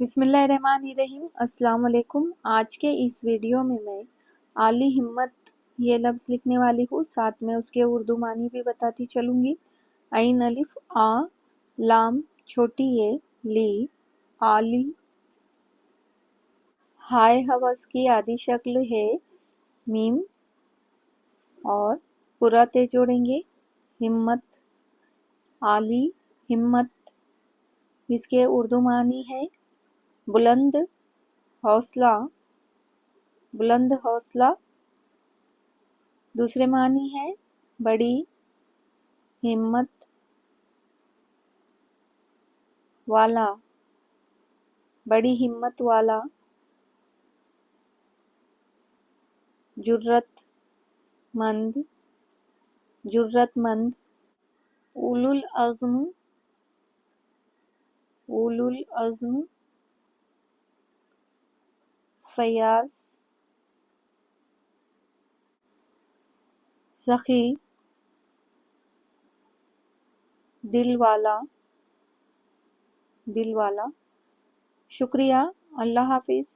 بسم اللہ الرحمن الرحیم۔ السلام علیکم۔ آج کے اس ویڈیو میں عالی ہمت یہ لفظ لکھنے والی ہوں، ساتھ میں اس کے اردو معنی بھی بتاتی چلوں گی۔ عین الف آ، لام چھوٹی اے، لی عالی، ہائے حوض کی آدھی شکل ہے میم، اور پورا تے جوڑیں گے ہمت، عالی ہمت، اس کے اردو معنی ہے بلند حوصلہ، بلند حوصلہ۔ دوسرے معنی ہے بڑی ہمت والا، بڑی ہمت والا، جرات مند، جرات مند۔ اولو العزم، اولو العزم، فیاض، سخی، دل والا، دل والا۔ شکریہ، اللہ حافظ۔